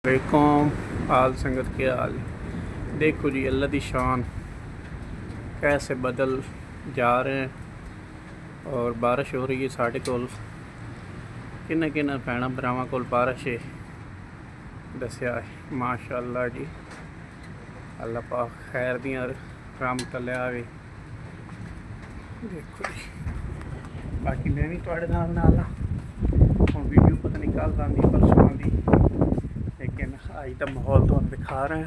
علیکم حال سنگت کے حال دیکھو جی اللہ دی شان کیسے بدل جا رہے ہیں اور بارش ہو رہی ہے ساڈے کول کنہ بھیناں بھراواں کول بارش ہے دسیا ہے ماشاء اللہ جی اللہ پاک خیر دیاں رحمت لے آوے دیکھو جی باقی میں بھی تواڈے نال ہاں ہن ویڈیو پتہ نہیں کل آندی پرسوں آندی لیکن اج دا ماحول تمہیں دکھا رہے ہیں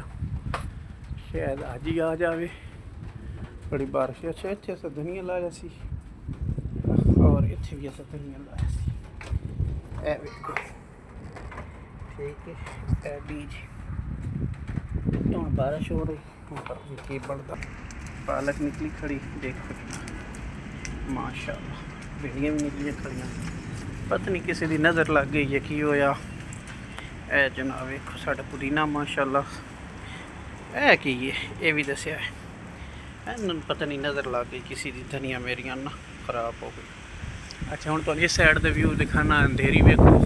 شاید اج ہی آ جاوے بڑی بارش ہے اچھا اتنے اساں دھنیا لایا سی اور اتنے بھی اساں دھنیا لایا سی اے ویکھو ٹھیک ہے اے بیج تو بارش ہو رہی پتہ نہیں کی بنتا پالک نکلی کھڑی دیکھو ماشاء اللہ بھنڈیاں بھی نکلیاں کھڑیاں پتہ نہیں کسی دی نظر لگ گئی ہے کی ہویا اے جناب ویکھو ساڈا پودینہ ماشاء اللہ اے کی ہے بھی دسیا ہے پتہ نہیں نظر لگ گئی کسی دی دھنیا میریاں نا خراب ہو گئی اچھا ہوں تو اس سائڈ دے ویو دکھانا اندھیری ویکھو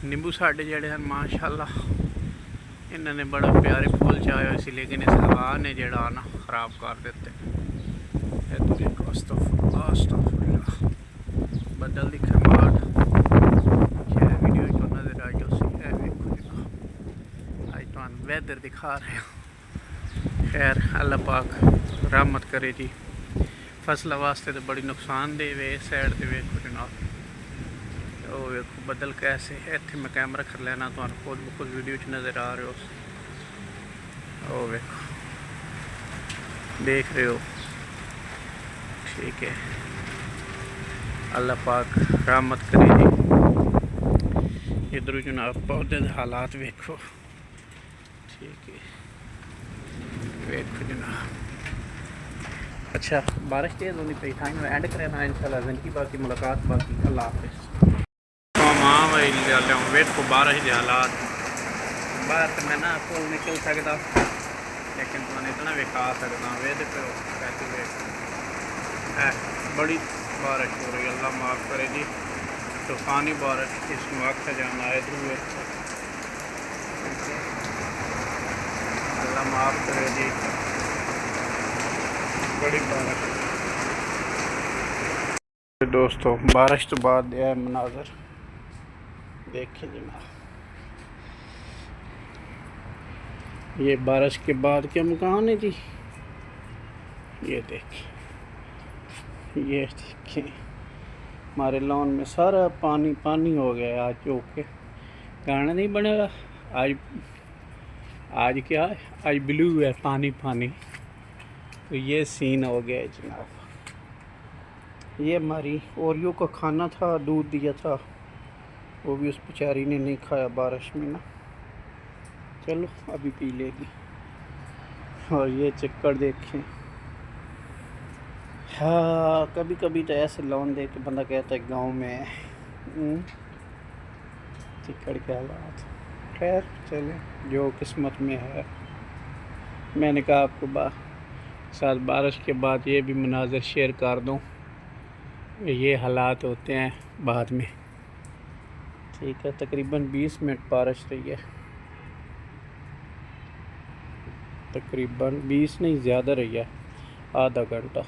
نیمبو ساڈے جڑے ہیں ماشاء اللہ انہوں نے بڑا پیارے پھول چاہے ہوئے سی لیکن اس ہوا نے جڑا نا خراب کر دیتے استغفراللہ بدل دی کھماٹ شاید ویڈیو چ نظر آئی ہو سی اے ویکھو جناب اج تمہیں ویدر دکھا رہے ہیں خیر اللہ پاک رحمت کرے جی فصلوں واسطے تو بڑی نقصان دہ وے اس سائڈ تے ویکھو جناب وہ ویکھو بدل کیسے اتنے میں کیمرہ کر لینا تمہیں خود بخود ویڈیو چ نظر آ رہے ہو وہ ویکھو دیکھ رہے ہو ٹھیک ہے اللہ پاک رحمت کرے جی ادھر جناب پودے دے حالات ویکھو ٹھیک ہے ویکھو جناب اچھا بارش تیز ہونی پئی ٹائم میں اینڈ کرنا انشاءاللہ زندگی باقی ملاقات باقی اللہ حافظ ہاں بھائی ویکھو بارش دے حالات باہر تو میں نہ کول نکل سکتا لیکن تمہیں اتنا وکھا سکتا وید پہ بڑی بارش ہو رہی ہے اللہ معاف کرے جی طوفانی بارش اس وقت جانا ہے ادھر اللہ معاف کرے جی بڑی بارش دوستو بارش تو بعد یہ مناظر دیکھیں جناب یہ بارش کے بعد کیا مکان ہے جی یہ دیکھیں ہمارے لان میں سارا پانی پانی ہو گیا آج چوک کے گانا نہیں بنے گا آج کیا ہے آج بلو ہے پانی پانی تو یہ سین ہو گیا ہے جناب یہ ہماری اوریو کا کھانا تھا دودھ دیا تھا وہ بھی اس بیچاری نے نہیں کھایا بارش میں نا چلو ابھی پی لے گی اور یہ چکر دیکھیں ہاں کبھی کبھی تو ایسے لون دے کے بندہ کہتا ہے گاؤں میں چکڑ کے حالات خیر چلیں جو قسمت میں ہے میں نے کہا آپ کو ساتھ بارش کے بعد یہ بھی مناظر شیئر کر دوں یہ حالات ہوتے ہیں بعد میں ٹھیک ہے تقریباً 20 منٹ بارش رہی ہے تقریباً 20 نہیں زیادہ رہی ہے آدھا گھنٹہ